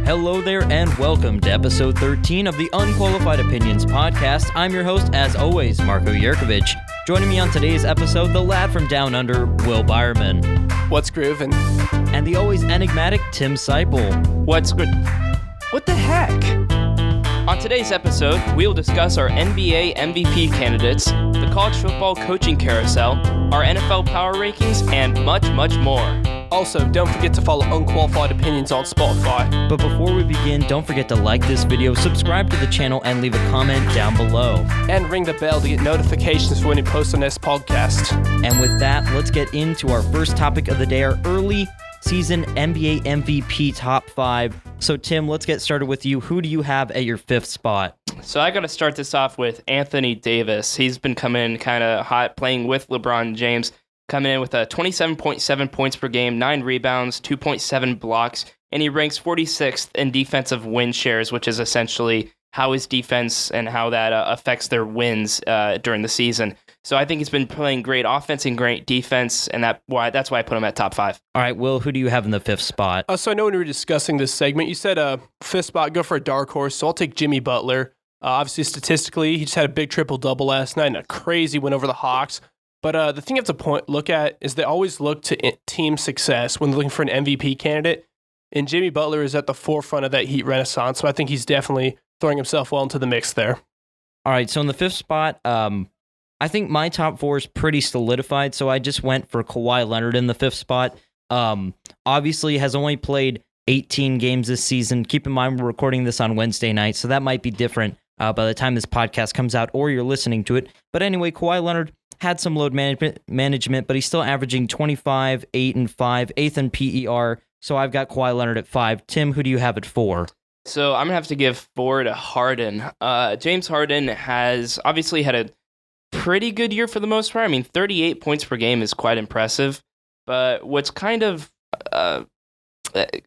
Hello there and welcome to episode 13 of the Unqualified Opinions podcast. I'm your host, as always, Marko Yerkovich. Joining me on today's episode, the lad from Down Under, Will Byerman. What's groovin'? And the always enigmatic Tim Seipel. What's good? What the heck? On today's episode, we'll discuss our NBA MVP candidates, the college football coaching carousel, our NFL power rankings, and much, much more. Also, don't forget to follow Unqualified Opinions on Spotify. But before we begin, don't forget to like this video, subscribe to the channel, and leave a comment down below. And ring the bell to get notifications for when we post on this podcast. And with that, let's get into our first topic of the day, our early season NBA MVP top 5. So Tim, let's get started with you. Who do you have at your 5th spot? So I got to start this off with Anthony Davis. He's been coming in kind of hot, playing with LeBron James, coming in with a 27.7 points per game, 9 rebounds, 2.7 blocks, and he ranks 46th in defensive win shares, which is essentially how his defense and how that affects their wins during the season. So I think he's been playing great offense and great defense, and that's why I put him at top 5. All right, Will, who do you have in the 5th spot? So I know when we were discussing this segment, you said 5th spot, go for a dark horse, so I'll take Jimmy Butler. Obviously, statistically, he just had a big triple-double last night and a crazy win over the Hawks. But the thing you have to look at is they always look to team success when looking for an MVP candidate. And Jimmy Butler is at the forefront of that Heat renaissance. So I think he's definitely throwing himself well into the mix there. All right, so in the 5th spot, I think my top 4 is pretty solidified. So I just went for Kawhi Leonard in the 5th spot. Obviously, has only played 18 games this season. Keep in mind, we're recording this on Wednesday night, so that might be different by the time this podcast comes out or you're listening to it. But anyway, Kawhi Leonard had some load management, but he's still averaging 25, 8, and 5, 8th in PER. So I've got Kawhi Leonard at 5. Tim, who do you have at 4? So I'm going to have to give 4 to Harden. James Harden has obviously had a pretty good year for the most part. I mean, 38 points per game is quite impressive. But what's kind of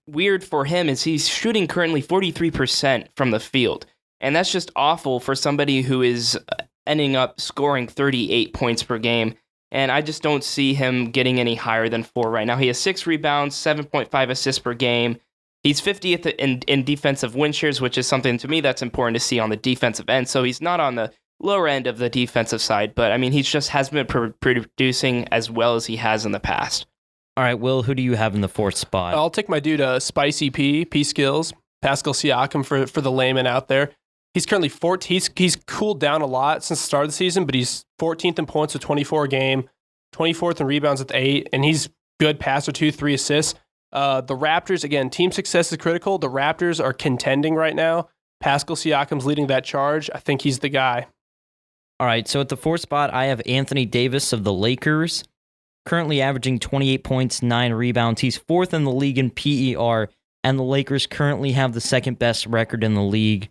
weird for him is he's shooting currently 43% from the field. And that's just awful for somebody who is ending up scoring 38 points per game. And I just don't see him getting any higher than 4 right now. He has 6 rebounds, 7.5 assists per game. He's 50th in defensive win shares, which is something to me that's important to see on the defensive end. So he's not on the lower end of the defensive side, but I mean, he just hasn't been producing as well as he has in the past. All right, Will, who do you have in the 4th spot? I'll take my dude, Spicy P Skills, Pascal Siakam for the layman out there. He's currently 14th. He's cooled down a lot since the start of the season, but he's 14th in points with 24 a game, 24th in rebounds with 8, and he's good passer, 2, 3 assists. The Raptors, again, team success is critical. The Raptors are contending right now. Pascal Siakam's leading that charge. I think he's the guy. All right, so at the 4th spot, I have Anthony Davis of the Lakers, currently averaging 28 points, 9 rebounds. He's 4th in the league in PER, and the Lakers currently have the 2nd best record in the league.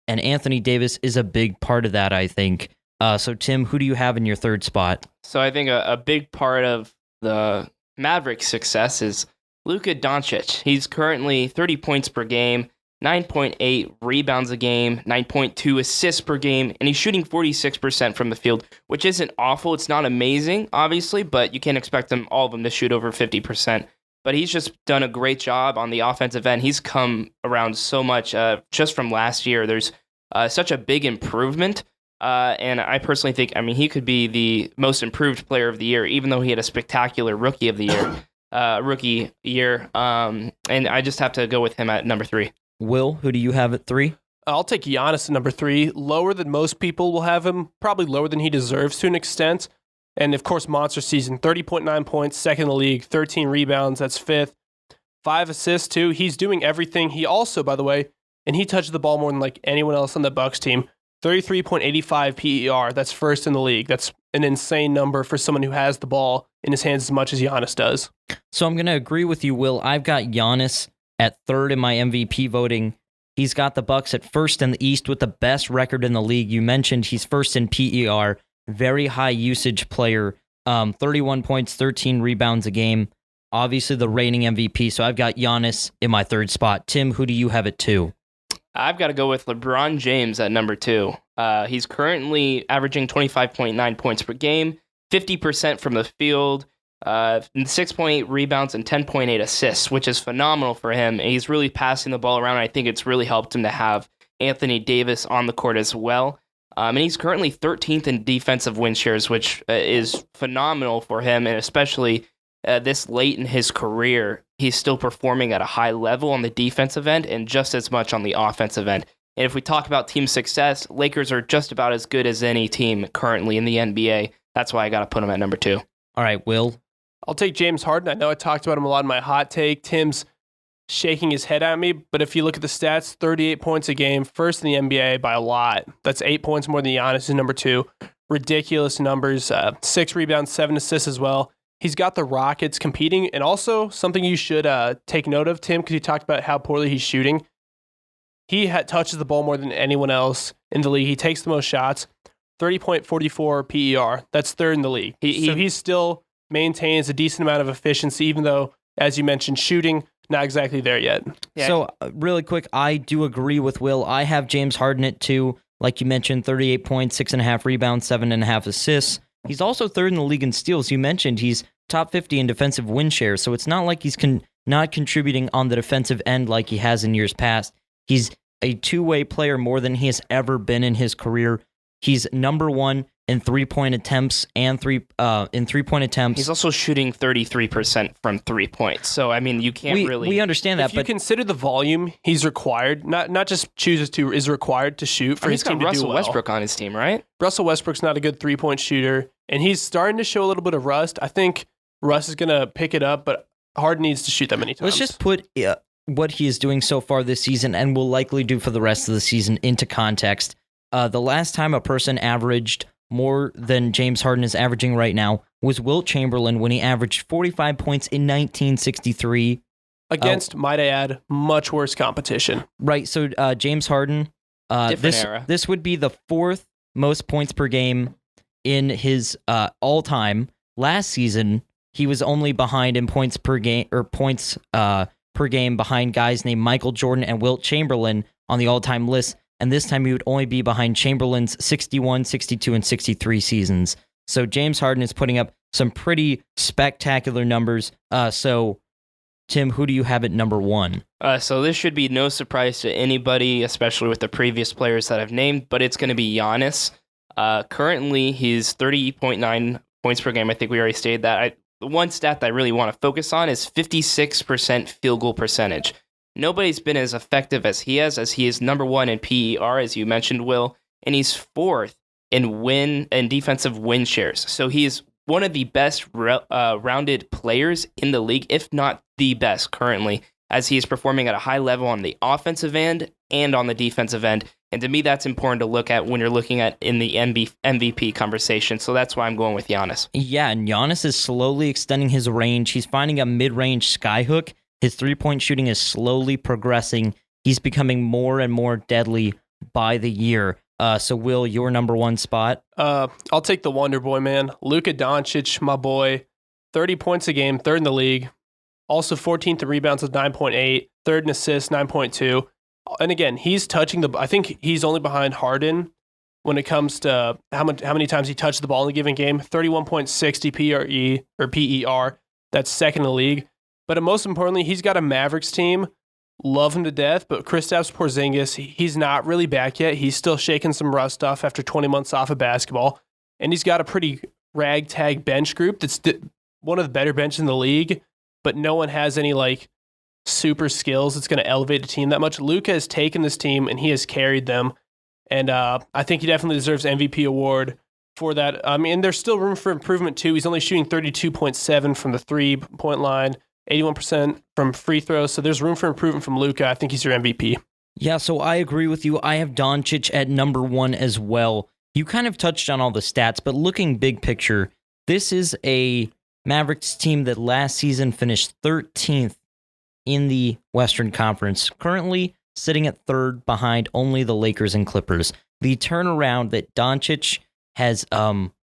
And Anthony Davis is a big part of that, I think. So, Tim, who do you have in your 3rd spot? So I think a big part of the Mavericks' success is Luka Doncic. He's currently 30 points per game, 9.8 rebounds a game, 9.2 assists per game, and he's shooting 46% from the field, which isn't awful. It's not amazing, obviously, but you can't expect all of them to shoot over 50%. But he's just done a great job on the offensive end. He's come around so much just from last year. There's such a big improvement. And I personally think, I mean, he could be the most improved player of the year, even though he had a spectacular rookie year. And I just have to go with him at number 3. Will, who do you have at 3? I'll take Giannis at number 3. Lower than most people will have him. Probably lower than he deserves to an extent. And, of course, monster season, 30.9 points, 2nd in the league, 13 rebounds, that's 5th. 5 assists, too. He's doing everything. He also, by the way, and he touches the ball more than like anyone else on the Bucks team, 33.85 PER. That's 1st in the league. That's an insane number for someone who has the ball in his hands as much as Giannis does. So I'm going to agree with you, Will. I've got Giannis at 3rd in my MVP voting. He's got the Bucks at 1st in the East with the best record in the league. You mentioned he's 1st in PER. Very high usage player, 31 points, 13 rebounds a game. Obviously the reigning MVP, so I've got Giannis in my 3rd spot. Tim, who do you have at 2? I've got to go with LeBron James at number 2. He's currently averaging 25.9 points per game, 50% from the field, 6.8 rebounds and 10.8 assists, which is phenomenal for him. He's really passing the ball around. I think it's really helped him to have Anthony Davis on the court as well. And he's currently 13th in defensive win shares, which is phenomenal for him, and especially this late in his career, he's still performing at a high level on the defensive end and just as much on the offensive end. And if we talk about team success, Lakers are just about as good as any team currently in the NBA. That's why I got to put him at number 2. All right, Will. I'll take James Harden. I know I talked about him a lot in my hot take. Tim's shaking his head at me, but if you look at the stats, 38 points a game, first in the NBA by a lot. That's 8 points more than Giannis, who's number 2. Ridiculous numbers. 6 rebounds, 7 assists as well. He's got the Rockets competing, and also something you should take note of, Tim, because you talked about how poorly he's shooting. He touches the ball more than anyone else in the league. He takes the most shots, 30.44 PER. That's third in the league. So he still maintains a decent amount of efficiency, even though, as you mentioned, shooting, not exactly there yet. Yeah. So really quick, I do agree with Will. I have James Harden at 2. Like you mentioned, 38 points, 6.5 rebounds, 7.5 assists. He's also third in the league in steals. You mentioned he's top 50 in defensive win share, so it's not like he's not contributing on the defensive end like he has in years past. He's a two-way player more than he has ever been in his career. He's number 1 in three-point attempts and three-point attempts. He's also shooting 33% from 3 points. So, I mean, you can't really... We understand that, but... If you consider the volume he's required, not just chooses to, is required to shoot for his team to do well. He's got Russell Westbrook on his team, right? Russell Westbrook's not a good three-point shooter, and he's starting to show a little bit of rust. I think Russ is going to pick it up, but Harden needs to shoot that many times. Let's just put what he is doing so far this season and will likely do for the rest of the season into context. The last time a person averaged more than James Harden is averaging right now was Wilt Chamberlain when he averaged 45 points in 1963. Against, might I add, much worse competition. Right, so James Harden, this would be the 4th most points per game in his all-time. Last season, he was only behind in points per game per game behind guys named Michael Jordan and Wilt Chamberlain on the all-time list. And this time he would only be behind Chamberlain's 61, 62, and 63 seasons. So James Harden is putting up some pretty spectacular numbers. So, Tim, who do you have at number 1? So this should be no surprise to anybody, especially with the previous players that I've named, but it's going to be Giannis. Currently, he's 30.9 points per game. I think we already stated that. The one stat that I really want to focus on is 56% field goal percentage. Nobody's been as effective as he is number 1 in PER, as you mentioned, Will, and he's 4th in defensive win shares. So he's one of the best rounded players in the league, if not the best currently, as he is performing at a high level on the offensive end and on the defensive end. And to me, that's important to look at when you're looking at in the MVP conversation. So that's why I'm going with Giannis. Yeah, and Giannis is slowly extending his range. He's finding a mid-range skyhook. His three-point shooting is slowly progressing. He's becoming more and more deadly by the year. So, Will, your number 1 spot? I'll take the Wonder Boy, man. Luka Doncic, my boy. 30 points a game, 3rd in the league. Also 14th in rebounds with 9.8. 3rd in assists, 9.2. And again, he's touching I think he's only behind Harden when it comes to how many times he touched the ball in a given game. 31.60 PER. That's 2nd in the league. But most importantly, he's got a Mavericks team. Love him to death, but Kristaps Porzingis, he's not really back yet. He's still shaking some rust off after 20 months off of basketball. And he's got a pretty ragtag bench group that's one of the better benches in the league, but no one has any super skills that's going to elevate the team that much. Luka has taken this team and he has carried them. And I think he definitely deserves MVP award for that. I mean, there's still room for improvement too. He's only shooting 32.7 from the 3-point line. 81% from free throws, so there's room for improvement from Luka. I think he's your MVP. Yeah, so I agree with you. I have Doncic at number 1 as well. You kind of touched on all the stats, but looking big picture, this is a Mavericks team that last season finished 13th in the Western Conference, currently sitting at 3rd behind only the Lakers and Clippers. The turnaround that Doncic has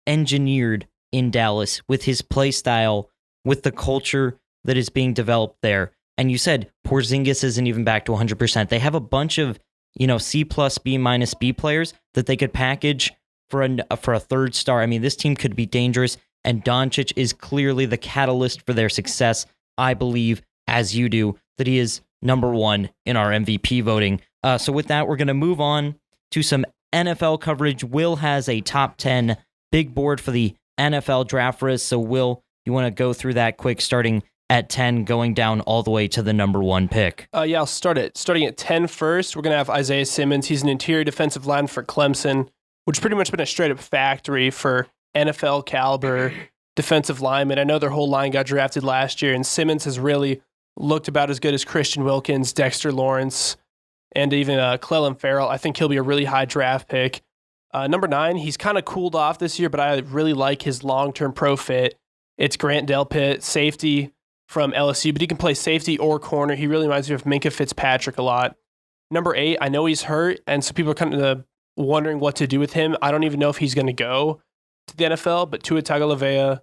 engineered in Dallas with his play style, with the culture that is being developed there. And you said Porzingis isn't even back to 100%. They have a bunch of, C+, B- B players that they could package for a 3rd star. I mean, this team could be dangerous. and Doncic is clearly the catalyst for their success. I believe, as you do, that he is number one in our MVP voting. So with that, we're going to move on to some NFL coverage. Will has a top 10 big board for the NFL draft list. So Will, you want to go through that quick, starting at 10, going down all the way to the number one pick? Yeah, I'll starting at 10 first. We're going to have Isaiah Simmons. He's an interior defensive lineman for Clemson, which has pretty much been a straight up factory for NFL caliber defensive linemen. I know their whole line got drafted last year, and Simmons has really looked about as good as Christian Wilkins, Dexter Lawrence, and even Clelin Ferrell. I think he'll be a really high draft pick. Number 9, he's kind of cooled off this year, but I really like his long-term pro fit. It's Grant Delpit, safety from LSU, but he can play safety or corner. He really reminds me of Minkah Fitzpatrick a lot. Number 8, I know he's hurt, and so people are kind of wondering what to do with him. I don't even know if he's going to go to the NFL, but Tua Tagovailoa,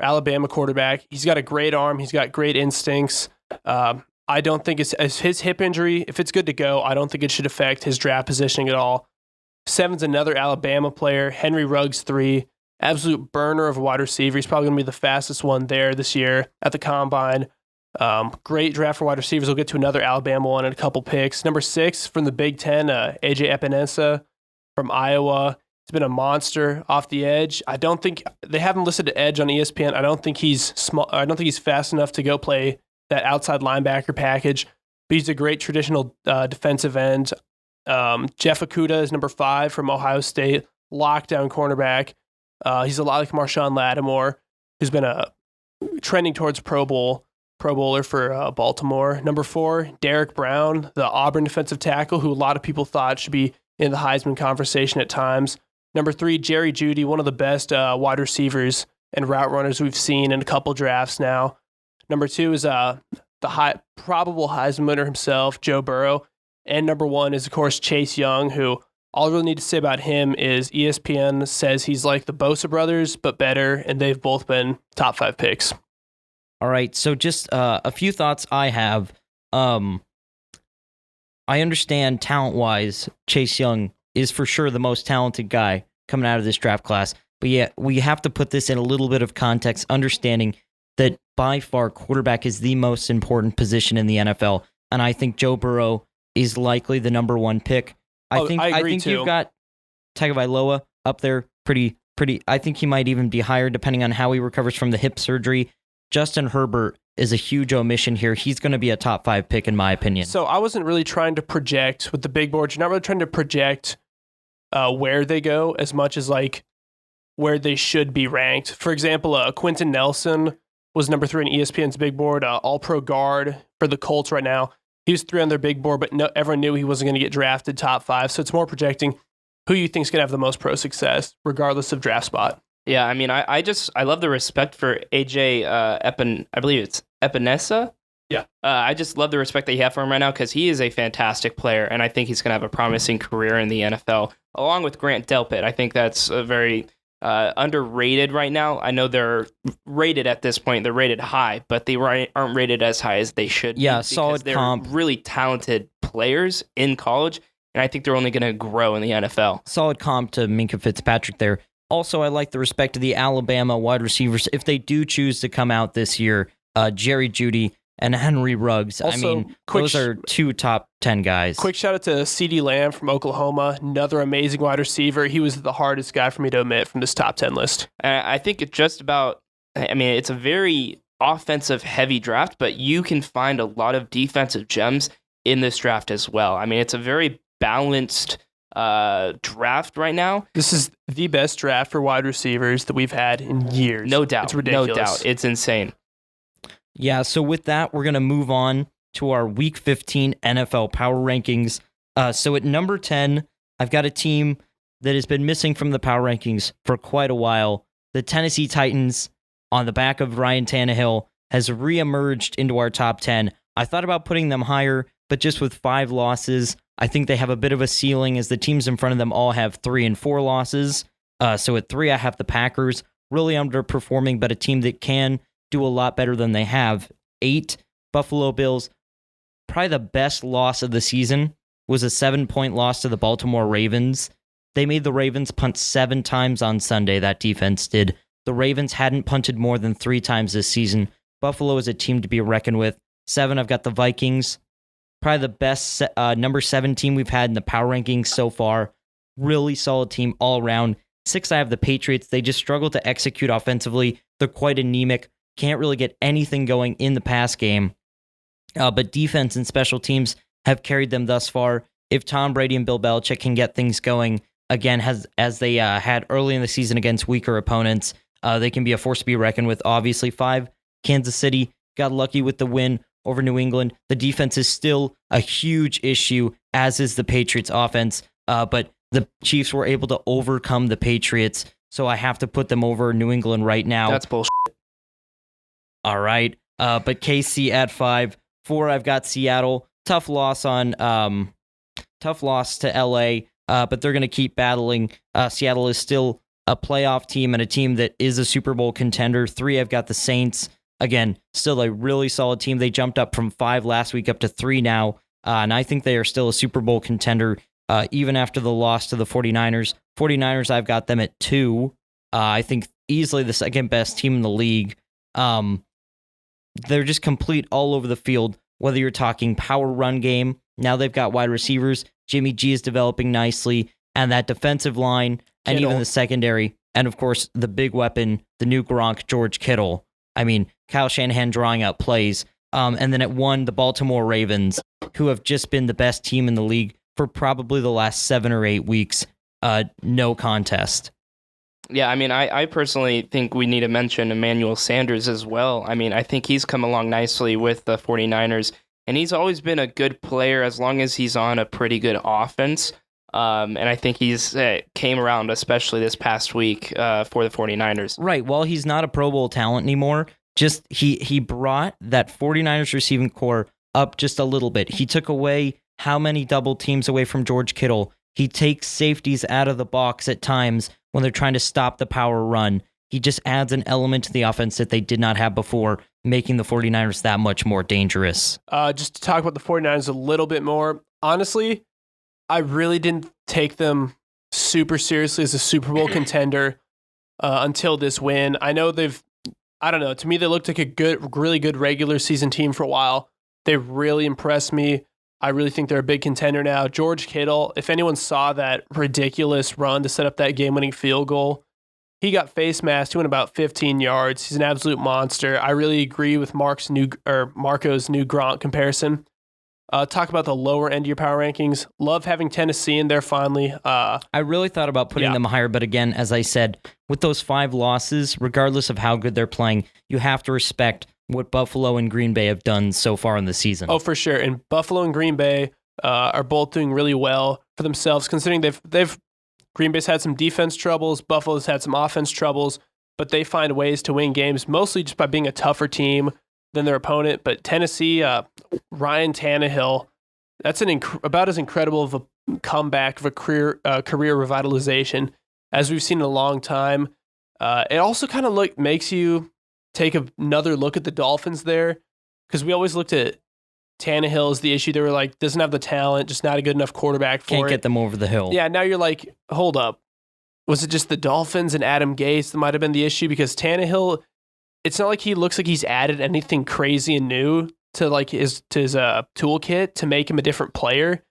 Alabama quarterback, he's got a great arm. He's got great instincts. I don't think it's his hip injury. If it's good to go, I don't think it should affect his draft positioning at all. 7's another Alabama player, Henry Ruggs 3. Absolute burner of a wide receiver. He's probably going to be the fastest one there this year at the combine. Great draft for wide receivers. We'll get to another Alabama one in a couple picks. Number 6 from the Big Ten, AJ Epinesa from Iowa. He's been a monster off the edge. I don't think they have him listed at edge on ESPN. I don't think he's small. I don't think he's fast enough to go play that outside linebacker package. But he's a great traditional defensive end. Jeff Okudah is number 5 from Ohio State, lockdown cornerback. He's a lot like Marshawn Lattimore, who's been trending towards Pro Bowler for Baltimore. Number 4, Derek Brown, the Auburn defensive tackle, who a lot of people thought should be in the Heisman conversation at times. Number 3, Jerry Jeudy, one of the best wide receivers and route runners we've seen in a couple drafts now. Number 2 is the probable Heisman winner himself, Joe Burrow. And number 1 is, of course, Chase Young, who all I really need to say about him is ESPN says he's like the Bosa brothers, but better, and they've both been top 5 picks. All right, so just a few thoughts I have. I understand talent-wise, Chase Young is for sure the most talented guy coming out of this draft class. But yeah, we have to put this in a little bit of context, understanding that by far quarterback is the most important position in the NFL. And I think Joe Burrow is likely the number 1 pick. I think too. You've got Tagovailoa up there pretty. I think he might even be higher depending on how he recovers from the hip surgery. Justin Herbert is a huge omission here. He's going to be a top 5 pick in my opinion. So I wasn't really trying to project with the big board. You're not really trying to project where they go as much as like where they should be ranked. For example, Quentin Nelson was number 3 on ESPN's big board, all-pro guard for the Colts right now. He was 3 on their big board, but everyone knew he wasn't going to get drafted top 5. So it's more projecting who you think is going to have the most pro success, regardless of draft spot. Yeah, I mean, I love the respect for AJ I believe it's Epinesa. Yeah. I just love the respect that you have for him right now because he is a fantastic player, and I think he's going to have a promising career in the NFL, along with Grant Delpit. I think that's a very underrated right now. I know they're rated at this point. They're rated high, but they aren't rated as high as they should be. Yeah, solid comp. They're really talented players in college, and I think they're only going to grow in the NFL. Solid comp to Minkah Fitzpatrick there. Also, I like the respect of the Alabama wide receivers. If they do choose to come out this year, Jerry Jeudy and Henry Ruggs. Also, I mean, those are 2 top 10 guys. Quick shout out to CeeDee Lamb from Oklahoma, another amazing wide receiver. He was the hardest guy for me to omit from this top 10 list. I think it's just about, I mean, it's a very offensive heavy draft, but you can find a lot of defensive gems in this draft as well. I mean, it's a very balanced draft right now. This is the best draft for wide receivers that we've had in years. No doubt. It's ridiculous. No doubt. It's insane. Yeah, so with that, we're going to move on to our Week 15 NFL Power Rankings. So at number 10, I've got a team that has been missing from the Power Rankings for quite a while. The Tennessee Titans, on the back of Ryan Tannehill, has reemerged into our top 10. I thought about putting them higher, but just with 5 losses, I think they have a bit of a ceiling as the teams in front of them all have 3 and 4 losses. So at 3, I have the Packers, really underperforming, but a team that can do a lot better than they have. 8, Buffalo Bills. Probably the best loss of the season was a 7-point loss to the Baltimore Ravens. They made the Ravens punt 7 times on Sunday, that defense did. The Ravens hadn't punted more than 3 times this season. Buffalo is a team to be reckoned with. 7, I've got the Vikings. Probably the best number 7 team we've had in the power rankings so far. Really solid team all around. 6, I have the Patriots. They just struggle to execute offensively. They're quite anemic. Can't really get anything going in the pass game. But defense and special teams have carried them thus far. If Tom Brady and Bill Belichick can get things going, again, as they had early in the season against weaker opponents, they can be a force to be reckoned with. Obviously, 5, Kansas City got lucky with the win over New England. The defense is still a huge issue, as is the Patriots' offense. But the Chiefs were able to overcome the Patriots, so I have to put them over New England right now. That's bullshit. All right. But KC at 5. 4, I've got Seattle. Tough loss to LA, but they're going to keep battling. Seattle is still a playoff team and a team that is a Super Bowl contender. 3, I've got the Saints. Again, still a really solid team. They jumped up from 5 last week up to 3 now, and I think they are still a Super Bowl contender even after the loss to the 49ers. 49ers, I've got them at 2. I think easily the second best team in the league. They're just complete all over the field, whether you're talking power run game. Now they've got wide receivers. Jimmy G is developing nicely, and that defensive line, and even the secondary, and of course the big weapon, the new Gronk, George Kittle. I mean, Kyle Shanahan drawing up plays. And then at 1, the Baltimore Ravens, who have just been the best team in the league for probably the last 7 or 8 weeks. No contest. Yeah, I mean, I personally think we need to mention Emmanuel Sanders as well. I mean, I think he's come along nicely with the 49ers, and he's always been a good player as long as he's on a pretty good offense. And I think he's came around, especially this past week for the 49ers. Right. Well, he's not a Pro Bowl talent anymore. Just he brought that 49ers receiving core up just a little bit. He took away how many double teams away from George Kittle. He takes safeties out of the box at times when they're trying to stop the power run. He just adds an element to the offense that they did not have before, making the 49ers that much more dangerous. Just to talk about the 49ers a little bit more, honestly, I really didn't take them super seriously as a Super Bowl contender until this win. I know to me, they looked like a really good regular season team for a while. They really impressed me. I really think they're a big contender now. George Kittle, if anyone saw that ridiculous run to set up that game-winning field goal, he got face masked. He went about 15 yards. He's an absolute monster. I really agree with MARKO'S new Gronk comparison. Talk about the lower end of your power rankings. Love having Tennessee in there finally. I really thought about putting them higher, but again, as I said, with those 5 losses, regardless of how good they're playing, you have to respect what Buffalo and Green Bay have done so far in the season. Oh, for sure. And Buffalo and Green Bay are both doing really well for themselves, considering Green Bay's had some defense troubles, Buffalo's had some offense troubles, but they find ways to win games, mostly just by being a tougher team than their opponent. But Tennessee, Ryan Tannehill, that's about as incredible of a comeback of a career revitalization as we've seen in a long time. It also kind of makes you take another look at the Dolphins there, because we always looked at Tannehill as the issue. They were like, doesn't have the talent, just not a good enough quarterback for it. Can't get them over the hill. Yeah, now you're like, hold up. Was it just the Dolphins and Adam Gase that might have been the issue? Because Tannehill, it's not like he looks like he's added anything crazy and new to his toolkit to make him a different player.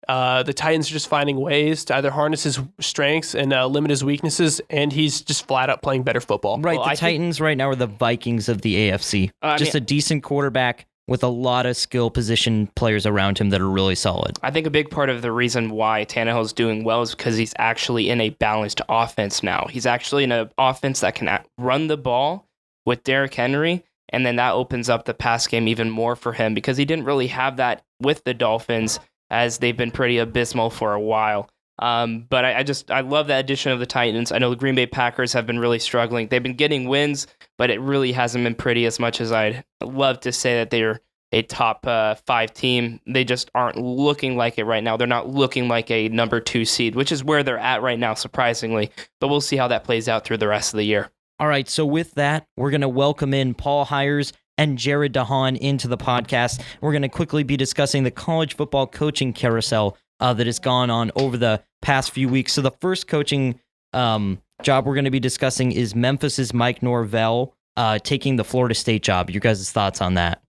The Titans are just finding ways to either harness his strengths and limit his weaknesses, and he's just flat out playing better football. Right, the Titans right now are the Vikings of the AFC. A decent quarterback with a lot of skill position players around him that are really solid. I think a big part of the reason why Tannehill's doing well is because he's actually in a balanced offense now. He's actually in an offense that can run the ball with Derrick Henry, and then that opens up the pass game even more for him, because he didn't really have that with the Dolphins, as they've been pretty abysmal for a while. But I love that addition of the Titans. I know the Green Bay Packers have been really struggling. They've been getting wins, but it really hasn't been pretty as much as I'd love to say that they're a top 5 team. They just aren't looking like it right now. They're not looking like a number 2 seed, which is where they're at right now, surprisingly. But we'll see how that plays out through the rest of the year. All right, so with that, we're going to welcome in Paul Hires and Jared DeHaan into the podcast. We're going to quickly be discussing the college football coaching carousel that has gone on over the past few weeks. So the first coaching job we're going to be discussing is Memphis's Mike Norvell taking the Florida State job. You guys' thoughts on that?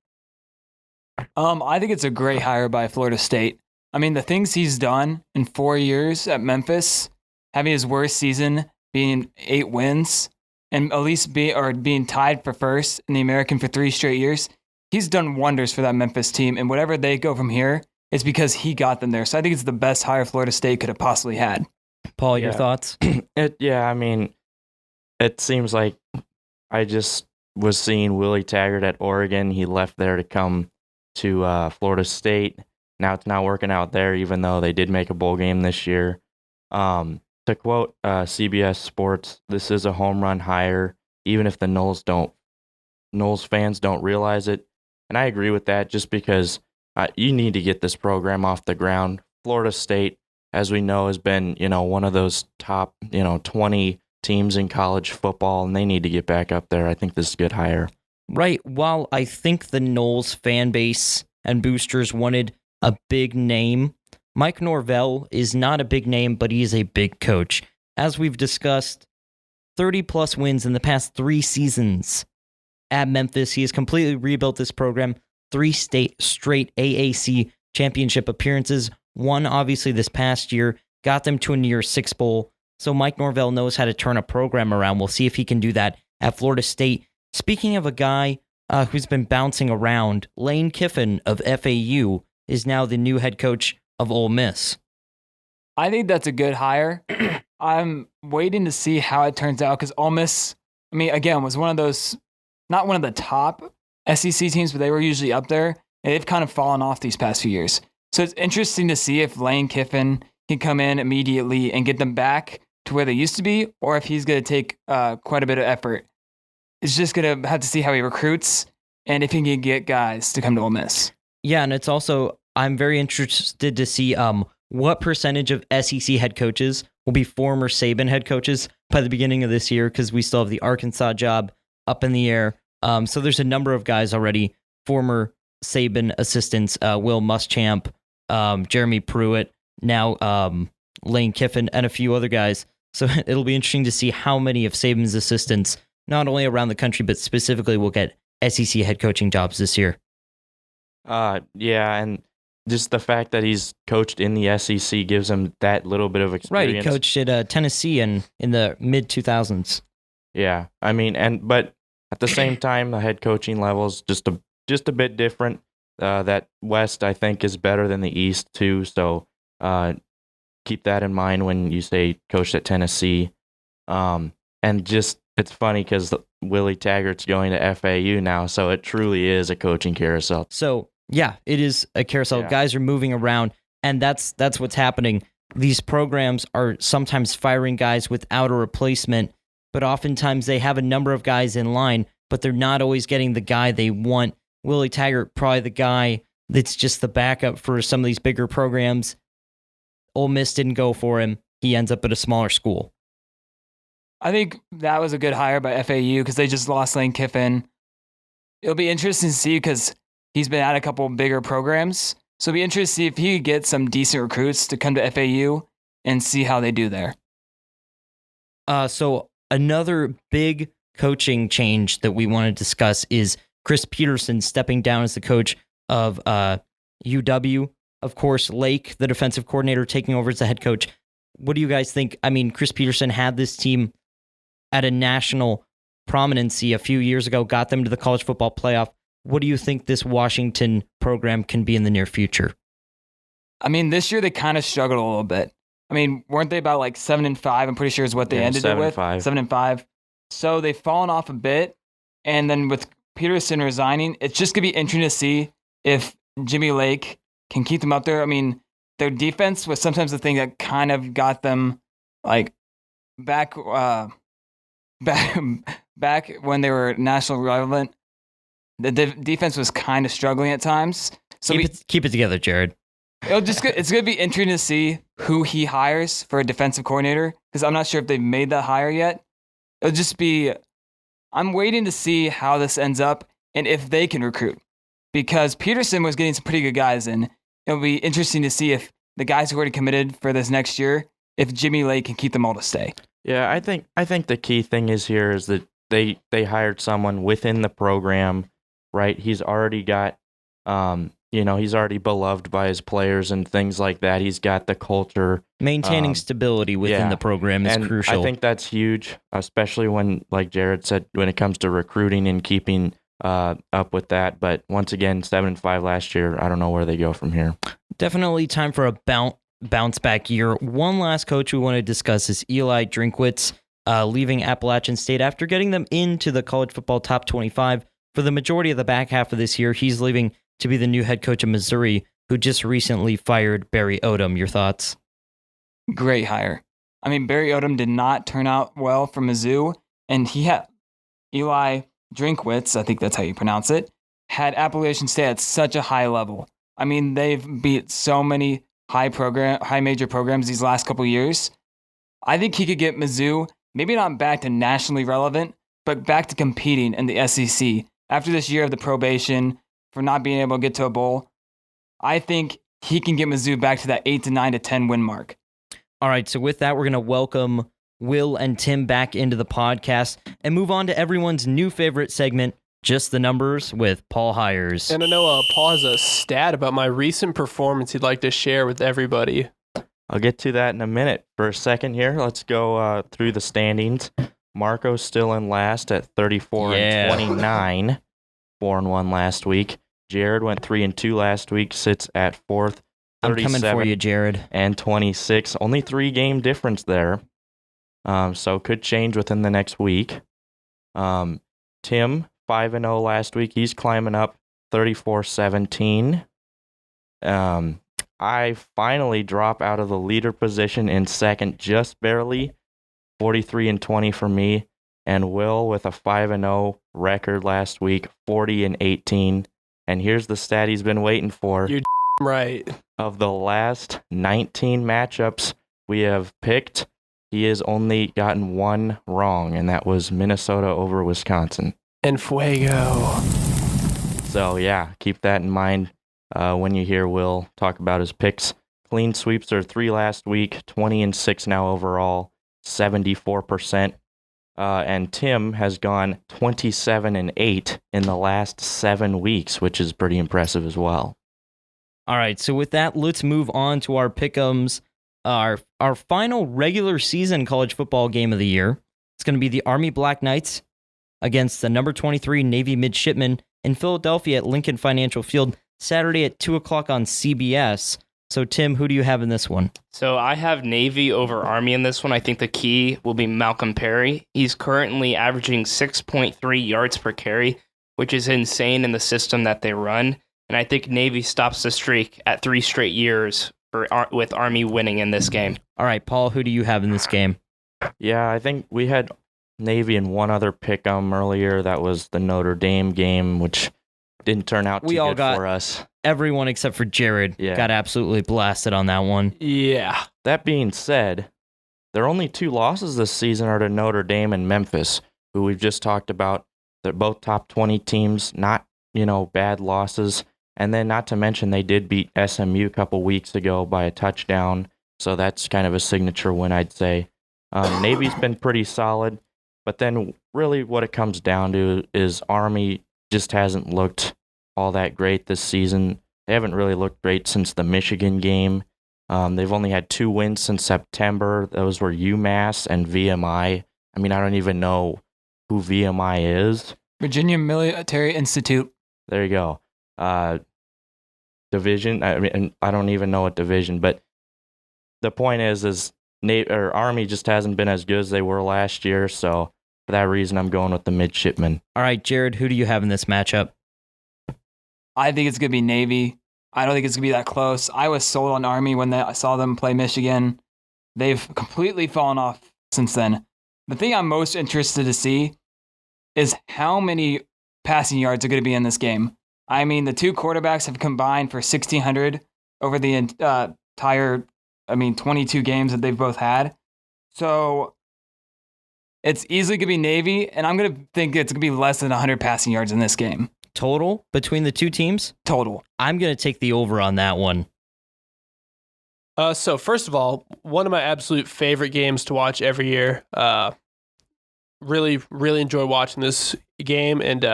I think it's a great hire by Florida State. I mean, the things he's done in 4 years at Memphis, having his worst season being 8 wins, and at least being tied for first in the American for 3 straight years, he's done wonders for that Memphis team. And whatever they go from here, it's because he got them there. So I think it's the best hire Florida State could have possibly had. Paul, your thoughts? I mean, it seems like I just was seeing Willie Taggart at Oregon. He left there to come to Florida State. Now it's not working out there, even though they did make a bowl game this year. To quote CBS Sports, this is a home run hire, even if the Noles fans don't realize it. And I agree with that, just because you need to get this program off the ground. Florida State, as we know, has been one of those top 20 teams in college football, and they need to get back up there. I think this is a good hire. Right. While I think the Noles fan base and boosters wanted a big name, Mike Norvell is not a big name, but he is a big coach. As we've discussed, 30-plus wins in the past 3 seasons at Memphis. He has completely rebuilt this program. 3 straight AAC championship appearances. 1, obviously, this past year. Got them to a near 6 bowl. So Mike Norvell knows how to turn a program around. We'll see if he can do that at Florida State. Speaking of a guy who's been bouncing around, Lane Kiffin of FAU is now the new head coach of Ole Miss. I think that's a good hire. I'm waiting to see how it turns out because Ole Miss, I mean, again, was one of those, not one of the top SEC teams, but they were usually up there. And they've kind of fallen off these past few years. So it's interesting to see if Lane Kiffin can come in immediately and get them back to where they used to be, or if he's going to take quite a bit of effort. It's just going to have to see how he recruits and if he can get guys to come to Ole Miss. Yeah, and it's also, I'm very interested to see what percentage of SEC head coaches will be former Saban head coaches by the beginning of this year, because we still have the Arkansas job up in the air. So there's a number of guys already, former Saban assistants, Will Muschamp, Jeremy Pruitt, now Lane Kiffin, and a few other guys. So it'll be interesting to see how many of Saban's assistants, not only around the country, but specifically will get SEC head coaching jobs this year. Yeah, and just the fact that he's coached in the SEC gives him that little bit of experience. Right, he coached at Tennessee in the mid-2000s. Yeah, I mean, but at the same time, the head coaching level is just a bit different. That West, I think, is better than the East, too, so keep that in mind when you say coached at Tennessee. And just, it's funny because Willie Taggart's going to FAU now, so it truly is a coaching carousel. So, yeah, it is a carousel. Yeah. Guys are moving around, and that's what's happening. These programs are sometimes firing guys without a replacement, but oftentimes they have a number of guys in line, but they're not always getting the guy they want. Willie Taggart, probably the guy that's just the backup for some of these bigger programs. Ole Miss didn't go for him. He ends up at a smaller school. I think that was a good hire by FAU because they just lost Lane Kiffin. It'll be interesting to see because he's been at a couple bigger programs. So it'll be interesting to see if he could get some decent recruits to come to FAU and see how they do there. So another big coaching change that we want to discuss is Chris Peterson stepping down as the coach of UW. Of course, Lake, the defensive coordinator, taking over as the head coach. What do you guys think? I mean, Chris Peterson had this team at a national prominency a few years ago, got them to the college football playoff. What do you think this Washington program can be in the near future? I mean, this year they kind of struggled a little bit. I mean, weren't they about like 7-5? I'm pretty sure is what they ended it with. 7-5. So they've fallen off a bit. And then with Peterson resigning, it's just going to be interesting to see if Jimmy Lake can keep them up there. I mean, their defense was sometimes the thing that kind of got them like back when they were national relevant. The defense was kind of struggling at times. So keep it together, Jared. It's going to be interesting to see who he hires for a defensive coordinator because I'm not sure if they've made that hire yet. It'll just be, I'm waiting to see how this ends up and if they can recruit because Peterson was getting some pretty good guys in. It'll be interesting to see if the guys who already committed for this next year, if Jimmy Lake can keep them all to stay. Yeah, I think the key thing is here is that they hired someone within the program, right? He's already got he's already beloved by his players and things like that. He's got the culture. Maintaining stability within yeah. the program is And crucial. I think that's huge, especially when, like Jared said, when it comes to recruiting and keeping up with that. But once again, 7-5 last year. I don't know where they go from here. Definitely time for a bounce back year. One last coach we want to discuss is Eli Drinkwitz, leaving Appalachian State after getting them into the college football top 25 for the majority of the back half of this year. He's leaving to be the new head coach of Missouri, who just recently fired Barry Odom. Your thoughts? Great hire. I mean, Barry Odom did not turn out well for Mizzou, and he had Eli Drinkwitz, I think that's how you pronounce it, had Appalachian State at such a high level. I mean, they've beat so many high major programs these last couple years. I think he could get Mizzou maybe not back to nationally relevant, but back to competing in the SEC after this year of the probation for not being able to get to a bowl. I think he can get Mizzou back to that 8 to 9 to 10 win mark. All right, so with that, we're going to welcome Will and Tim back into the podcast and move on to everyone's new favorite segment, Just the Numbers with Paul Hires. And I know Paul has a stat about my recent performance he'd like to share with everybody. I'll get to that in a minute. For a second here, let's go through the standings. MARKO'S still in last at 34-29, 4-1 last week. Jared went 3-2 last week, sits at fourth. I'm coming for you, Jared. And 26. Only 3-game difference there. So could change within the next week. Tim, 5-0 last week. He's climbing up 34-17. I finally drop out of the leader position in second, just barely. 43-20 for me. And Will with a 5-0 record last week, 40-18. And here's the stat he's been waiting for. You're right. Of the last 19 matchups we have picked, he has only gotten one wrong, and that was Minnesota over Wisconsin. And Fuego. So, yeah, keep that in mind when you hear Will talk about his picks. Clean sweeps are 3 last week, 20-6 now overall, 74%. And Tim has gone 27-8 in the last 7 weeks, which is pretty impressive as well. All right, so with that, let's move on to our pick'ems. Our final regular season college football game of the year. It's going to be the Army Black Knights against the number 23 Navy Midshipmen in Philadelphia at Lincoln Financial Field, Saturday at 2 o'clock on CBS. So, Tim, who do you have in this one? So I have Navy over Army in this one. I think the key will be Malcolm Perry. He's currently averaging 6.3 yards per carry, which is insane in the system that they run. And I think Navy stops the streak at 3 straight years with Army winning in this game. All right, Paul, who do you have in this game? Yeah, I think we had Navy in one other pick'em earlier. That was the Notre Dame game, which didn't turn out too good for us. Everyone except for Jared got absolutely blasted on that one. Yeah. That being said, their only 2 losses this season are to Notre Dame and Memphis, who we've just talked about. They're both top 20 teams, not, bad losses. And then not to mention they did beat SMU a couple weeks ago by a touchdown. So that's kind of a signature win, I'd say. Navy's been pretty solid. But then really what it comes down to is Army just hasn't looked all that great this season. They haven't really looked great since the Michigan game. They've only had 2 wins since September. Those were UMass and VMI. I mean, I don't even know who VMI is. Virginia Military Institute. There you go. Division. I mean, I don't even know what division, but the point is Army just hasn't been as good as they were last year. So for that reason, I'm going with the midshipmen. All right, Jared, who do you have in this matchup? I think it's going to be Navy. I don't think it's going to be that close. I was sold on Army when I saw them play Michigan. They've completely fallen off since then. The thing I'm most interested to see is how many passing yards are going to be in this game. I mean, the 2 quarterbacks have combined for 1,600 over the entire, 22 games that they've both had. So it's easily going to be Navy, and I'm going to think it's going to be less than 100 passing yards in this game. Total between the 2 teams? Total. I'm going to take the over on that one. So first of all, one of my absolute favorite games to watch every year. Really, really enjoy watching this game, and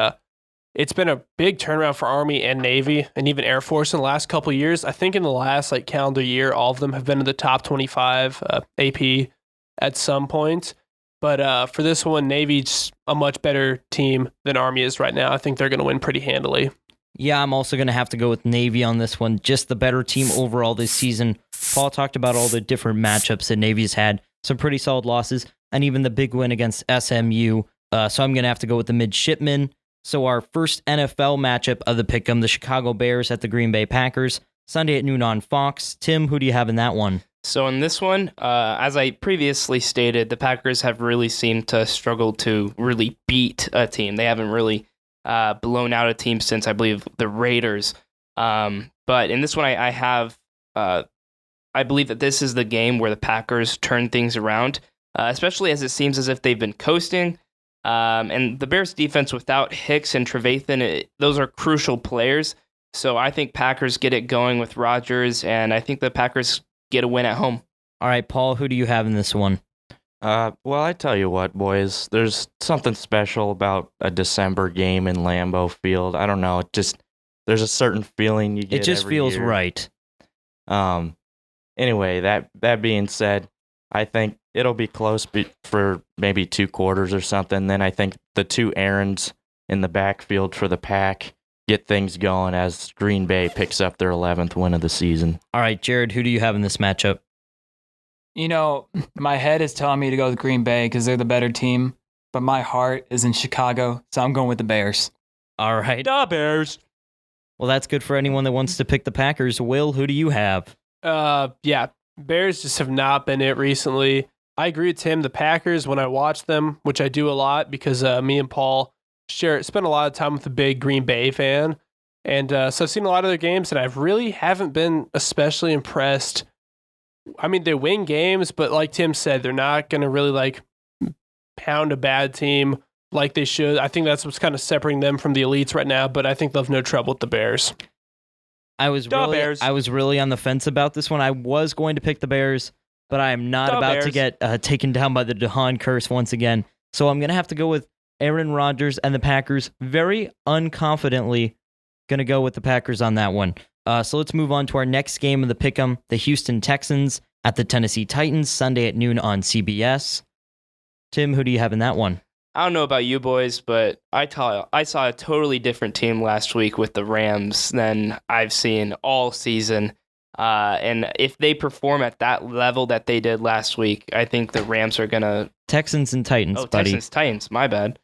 it's been a big turnaround for Army and Navy, and even Air Force in the last couple of years. I think in the last calendar year, all of them have been in the top 25 AP at some point. But for this one, Navy's a much better team than Army is right now. I think they're going to win pretty handily. Yeah, I'm also going to have to go with Navy on this one. Just the better team overall this season. Paul talked about all the different matchups that Navy's had. Some pretty solid losses, and even the big win against SMU. So I'm going to have to go with the midshipmen. So our first NFL matchup of the Pick'em, the Chicago Bears at the Green Bay Packers, Sunday at noon on Fox. Tim, who do you have in that one? So in this one, as I previously stated, the Packers have really seemed to struggle to really beat a team. They haven't really blown out a team since, I believe, the Raiders. But in this one, I believe that this is the game where the Packers turn things around, especially as it seems as if they've been coasting. And the Bears defense without Hicks and Trevathan, those are crucial players. So I think Packers get it going with Rodgers, and I think the Packers get a win at home. All right, Paul, who do you have in this one? Well, I tell you what, boys, there's something special about a December game in Lambeau Field. I don't know, there's a certain feeling you get. It just every feels year. right. Anyway, that being said, I think it'll be close for maybe 2 quarters or something. Then I think the 2 errands in the backfield for the Pack get things going as Green Bay picks up their 11th win of the season. All right, Jared, who do you have in this matchup? You know, my head is telling me to go with Green Bay because they're the better team, but my heart is in Chicago, so I'm going with the Bears. All right. Da Bears. Well, that's good for anyone that wants to pick the Packers. Will, who do you have? Yeah, Bears just have not been it recently. I agree with Tim. The Packers, when I watch them, which I do a lot because me and Paul spent a lot of time with a big Green Bay fan. And so I've seen a lot of their games, and I really haven't been especially impressed. I mean, they win games, but like Tim said, they're not going to really pound a bad team like they should. I think that's what's kind of separating them from the elites right now, but I think they'll have no trouble with the Bears. I was really on the fence about this one. I was going to pick the Bears, but I am not about to get taken down by the DeHaan curse once again. So I'm going to have to go with Aaron Rodgers and the Packers. Very unconfidently going to go with the Packers on that one. So let's move on to our next game of the Pick'em, the Houston Texans at the Tennessee Titans, Sunday at noon on CBS. Tim, who do you have in that one? I don't know about you boys, but I saw a totally different team last week with the Rams than I've seen all season. And if they perform at that level that they did last week, I think the Rams are going to... Texans and Titans, buddy. Titans, my bad.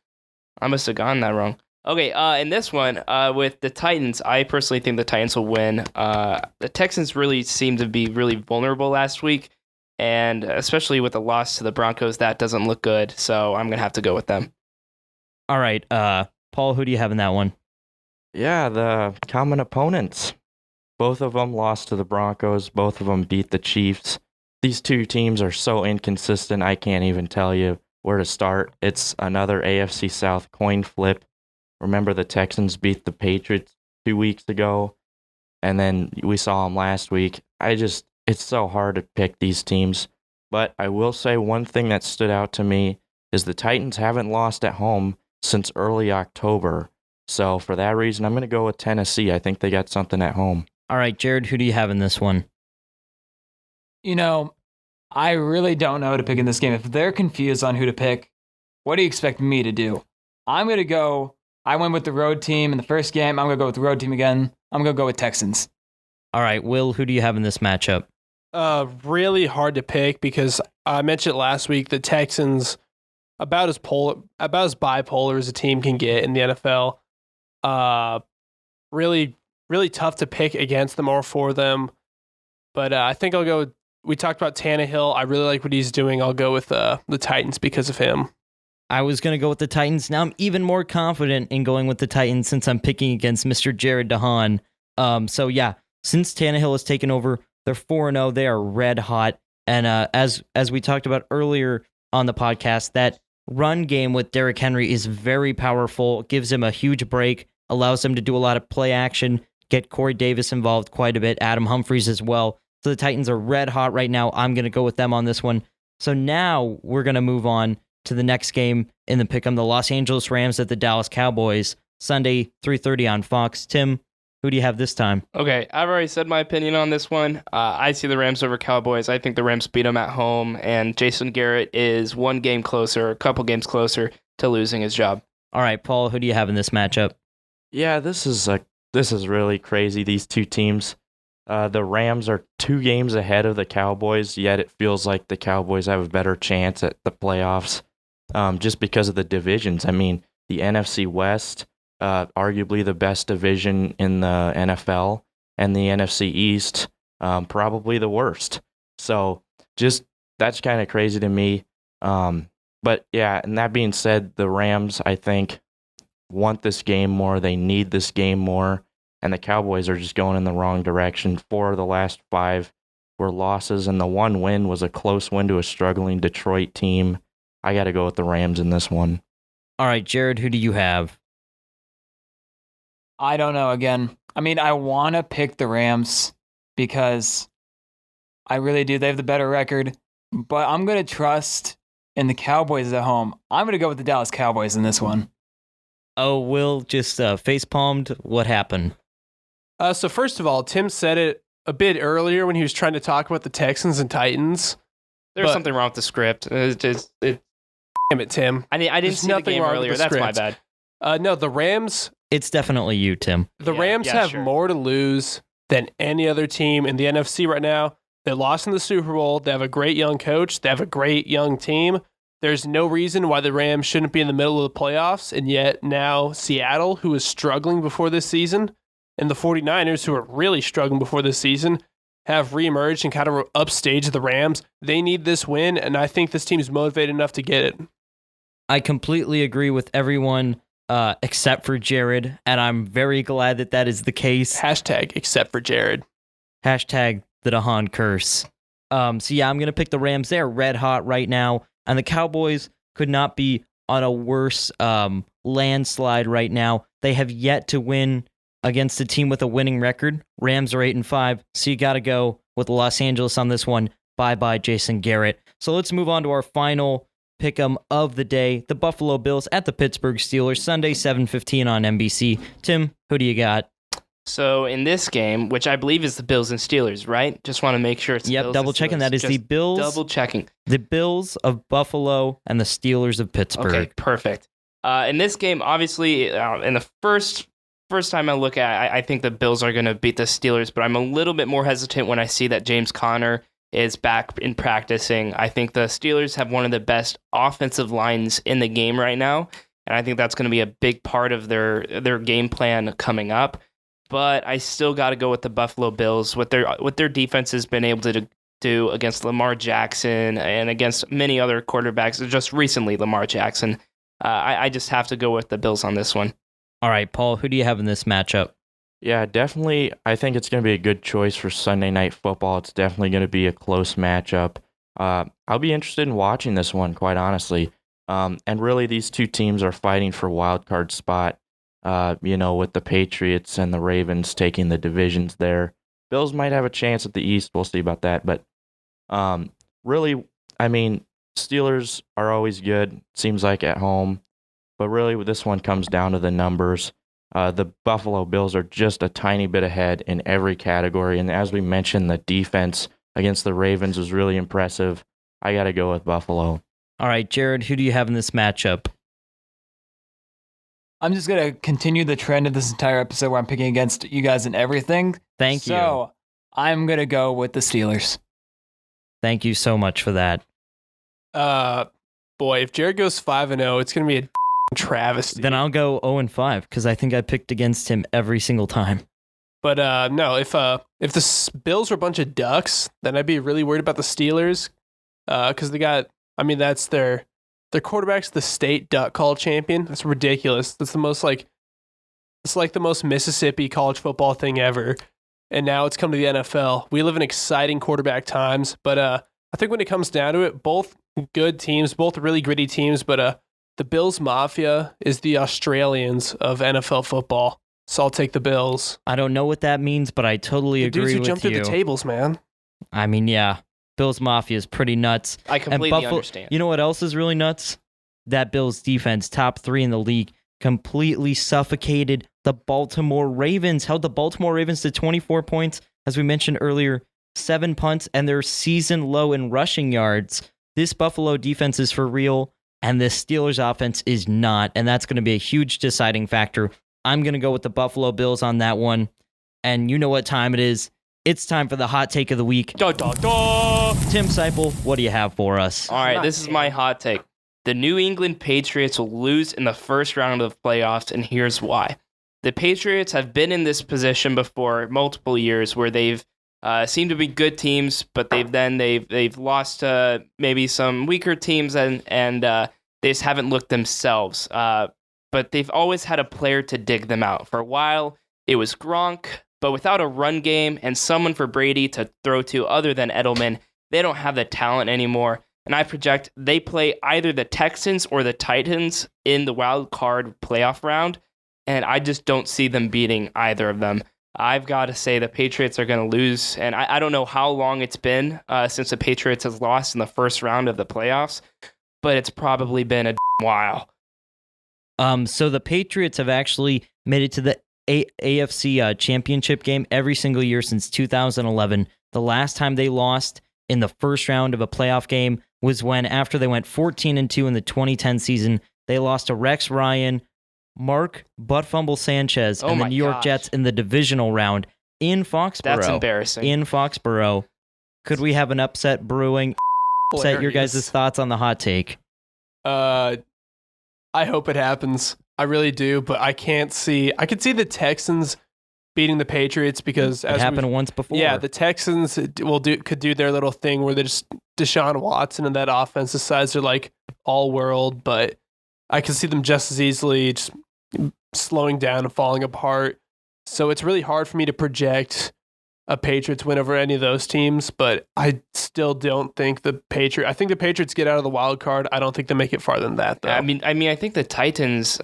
I must have gotten that wrong. Okay, in this one, with the Titans, I personally think the Titans will win. The Texans really seemed to be really vulnerable last week, and especially with the loss to the Broncos, that doesn't look good, so I'm going to have to go with them. All right, Paul, who do you have in that one? Yeah, the common opponents. Both of them lost to the Broncos. Both of them beat the Chiefs. These 2 teams are so inconsistent, I can't even tell you where to start. It's another AFC South coin flip. Remember the Texans beat the Patriots 2 weeks ago, and then we saw them last week. It's so hard to pick these teams. But I will say one thing that stood out to me is the Titans haven't lost at home since early October. So for that reason, I'm going to go with Tennessee. I think they got something at home. All right, Jared, who do you have in this one? You know, I really don't know who to pick in this game. If they're confused on who to pick, what do you expect me to do? I'm going to go... I went with the road team in the first game. I'm going to go with the road team again. I'm going to go with Texans. All right, Will, who do you have in this matchup? Really hard to pick because I mentioned last week the Texans about as bipolar as a team can get in the NFL. Really, really tough to pick against them or for them. But I think I'll go. We talked about Tannehill. I really like what he's doing. I'll go with the Titans because of him. I was going to go with the Titans. Now I'm even more confident in going with the Titans since I'm picking against Mr. Jared DeHaan. So yeah, since Tannehill has taken over, they're 4-0. They are red hot. And as we talked about earlier on the podcast, that run game with Derrick Henry is very powerful. Gives him a huge break. Allows him to do a lot of play action. Get Corey Davis involved quite a bit. Adam Humphries as well. So the Titans are red hot right now. I'm going to go with them on this one. So now we're going to move on to the next game in the pick'em, the Los Angeles Rams at the Dallas Cowboys, Sunday, 3:30 on Fox. Tim, who do you have this time? Okay, I've already said my opinion on this one. I see the Rams over Cowboys. I think the Rams beat them at home, and Jason Garrett is one game closer, a couple games closer to losing his job. All right, Paul, who do you have in this matchup? Yeah, this is really crazy. These two teams, the Rams are 2 games ahead of the Cowboys, yet it feels like the Cowboys have a better chance at the playoffs, just because of the divisions. I mean, the NFC West, arguably the best division in the NFL, and the NFC East, probably the worst. So just that's kind of crazy to me. But yeah, and that being said, the Rams, I think, want this game more. They need this game more. And the Cowboys are just going in the wrong direction. 4 of the last 5 were losses, and the 1 win was a close win to a struggling Detroit team. I got to go with the Rams in this one. All right, Jared, who do you have? I don't know. Again, I mean, I want to pick the Rams because I really do. They have the better record, but I'm going to trust in the Cowboys at home. I'm going to go with the Dallas Cowboys in this one. Oh, Will just face-palmed. What happened? So first of all, Tim said it a bit earlier when he was trying to talk about the Texans and Titans. There's But- something wrong with the script. Damn it, Tim. I didn't There's see the nothing game wrong with earlier. the That's my script. bad. No, the Rams. It's definitely you, Tim. The Yeah, Rams yeah, have sure. more to lose than any other team in the NFC right now. They lost in the Super Bowl. They have a great young coach. They have a great young team. There's no reason why the Rams shouldn't be in the middle of the playoffs. And yet now Seattle, who was struggling before this season, and the 49ers, who are really struggling before this season, have reemerged and kind of upstaged the Rams. They need this win, and I think this team's motivated enough to get it. I completely agree with everyone except for Jared, and I'm very glad that that is the case. Hashtag except for Jared. Hashtag the Dahan curse. So yeah, I'm going to pick the Rams. They're red hot right now, and the Cowboys could not be on a worse landslide right now. They have yet to win against a team with a winning record. Rams are 8-5, so you got to go with Los Angeles on this one. Bye-bye, Jason Garrett. So let's move on to our final pick'em of the day. The Buffalo Bills at the Pittsburgh Steelers, Sunday, 7:15 on NBC. Tim, who do you got? So in this game, which I believe is the Bills and Steelers, right? Just want to make sure it's the Yep, Bills double and checking. Steelers. That is Just the Bills. double checking. The Bills of Buffalo and the Steelers of Pittsburgh. Okay, perfect. In this game, obviously, in the first time I look at it, I think the Bills are going to beat the Steelers, but I'm a little bit more hesitant when I see that James Conner is back in practicing. I think the Steelers have one of the best offensive lines in the game right now, and I think that's going to be a big part of their game plan coming up. But I still got to go with the Buffalo Bills. What their defense has been able to do against Lamar Jackson and against many other quarterbacks, just recently Lamar Jackson. I just have to go with the Bills on this one. All right, Paul, who do you have in this matchup? Yeah, definitely. I think it's going to be a good choice for Sunday Night Football. It's definitely going to be a close matchup. I'll be interested in watching this one, quite honestly. And really, these two teams are fighting for wild card spot. With the Patriots and the Ravens taking the divisions there. Bills might have a chance at the East. We'll see about that. But really, I mean, Steelers are always good, seems like, at home. But really, this one comes down to the numbers. The Buffalo Bills are just a tiny bit ahead in every category. And as we mentioned, the defense against the Ravens was really impressive. I got to go with Buffalo. All right, Jared, who do you have in this matchup? I'm just going to continue the trend of this entire episode where I'm picking against you guys in everything. Thank you. So I'm going to go with the Steelers. Thank you so much for that. Boy, if Jared goes 5-0, it's going to be a travesty. Then I'll go 0-5 because I think I picked against him every single time. But no, if the Bills were a bunch of ducks, then I'd be really worried about the Steelers because they got, I mean, that's their quarterback's the state duck call champion. That's ridiculous. That's the most it's like the most Mississippi college football thing ever. And now it's come to the NFL. We live in exciting quarterback times, but I think when it comes down to it, both good teams, both really gritty teams, but the Bills Mafia is the Australians of NFL football. So I'll take the Bills. I don't know what that means, but I totally The agree dudes who with jump you. through the tables, man. I mean, yeah, Bills Mafia is pretty nuts. I completely Buffalo, understand. You know what else is really nuts? That Bills defense, top 3 in the league, completely suffocated the Baltimore Ravens, held the Baltimore Ravens to 24 points, as we mentioned earlier, 7 punts, and their season low in rushing yards. This Buffalo defense is for real, and this Steelers offense is not, and that's going to be a huge deciding factor. I'm going to go with the Buffalo Bills on that one, and you know what time it is. It's time for the hot take of the week. Da, da, da. Tim Seipel, what do you have for us? All right, this is my hot take. The New England Patriots will lose in the first round of the playoffs, and here's why. The Patriots have been in this position before multiple years where they've seemed to be good teams, but they've lost to maybe some weaker teams, and they just haven't looked themselves. But they've always had a player to dig them out. For a while, it was Gronk, but without a run game and someone for Brady to throw to other than Edelman, they don't have the talent anymore. And I project they play either the Texans or the Titans in the wild card playoff round, and I just don't see them beating either of them. I've got to say the Patriots are going to lose, and I don't know how long it's been since the Patriots has lost in the first round of the playoffs, but it's probably been a while. So the Patriots have actually made it to the AFC championship game every single year since 2011. The last time they lost in the first round of a playoff game was when, after they went 14-2 in the 2010 season, they lost to Rex Ryan, Mark Buttfumble Sanchez, and the New York Jets in the divisional round in Foxborough. That's embarrassing. In Foxborough. Could we have an upset brewing? Upset, your guys' thoughts on the hot take? I hope it happens. I really do, but I can't see. I could see the Texans beating the Patriots because it happened once before. Yeah, the Texans could do their little thing where they just Deshaun Watson and that offense decides they're like all world, but I can see them just as easily just slowing down and falling apart. So it's really hard for me to project a Patriots win over any of those teams, but I still don't think I think the Patriots get out of the wild card. I don't think they make it farther than that, though. I mean, I think the Titans,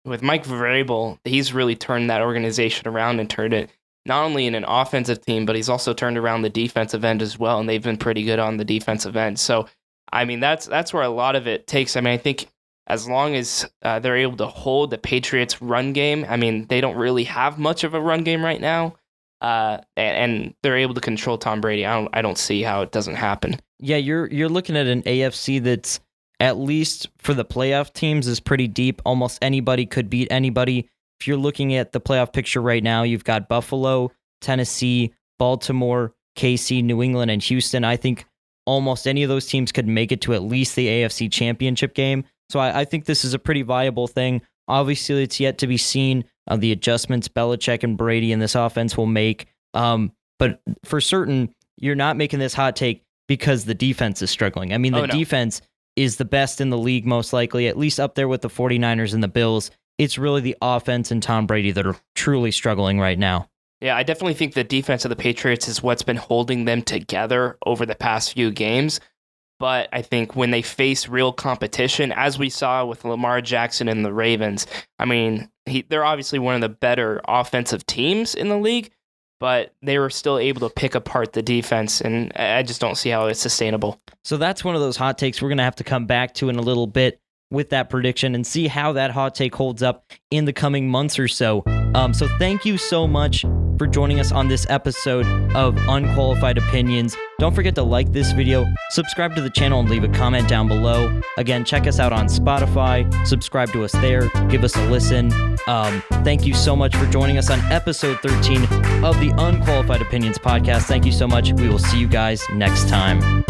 with Mike Vrabel, he's really turned that organization around and turned it not only in an offensive team, but he's also turned around the defensive end as well, and they've been pretty good on the defensive end. So, that's where a lot of it takes. I think as long as they're able to hold the Patriots' run game, they don't really have much of a run game right now, and they're able to control Tom Brady. I don't see how it doesn't happen. Yeah, you're looking at an AFC that's, at least for the playoff teams, is pretty deep. Almost anybody could beat anybody. If you're looking at the playoff picture right now, you've got Buffalo, Tennessee, Baltimore, KC, New England, and Houston. I think almost any of those teams could make it to at least the AFC championship game. So I think this is a pretty viable thing. Obviously, it's yet to be seen the adjustments Belichick and Brady in this offense will make. But for certain, you're not making this hot take because the defense is struggling. The defense is the best in the league, most likely, at least up there with the 49ers and the Bills. It's really the offense and Tom Brady that are truly struggling right now. Yeah, I definitely think the defense of the Patriots is what's been holding them together over the past few games. But I think when they face real competition, as we saw with Lamar Jackson and the Ravens, they're obviously one of the better offensive teams in the league, but they were still able to pick apart the defense, and I just don't see how it's sustainable. So that's one of those hot takes we're going to have to come back to in a little bit with that prediction and see how that hot take holds up in the coming months or so. So thank you so much for joining us on this episode of Unqualified Opinions. Don't forget to like this video, subscribe to the channel, and leave a comment down below. Again, check us out on Spotify, subscribe to us there, give us a listen. Thank you so much for joining us on episode 13 of the Unqualified Opinions podcast. Thank you so much. We will see you guys next time.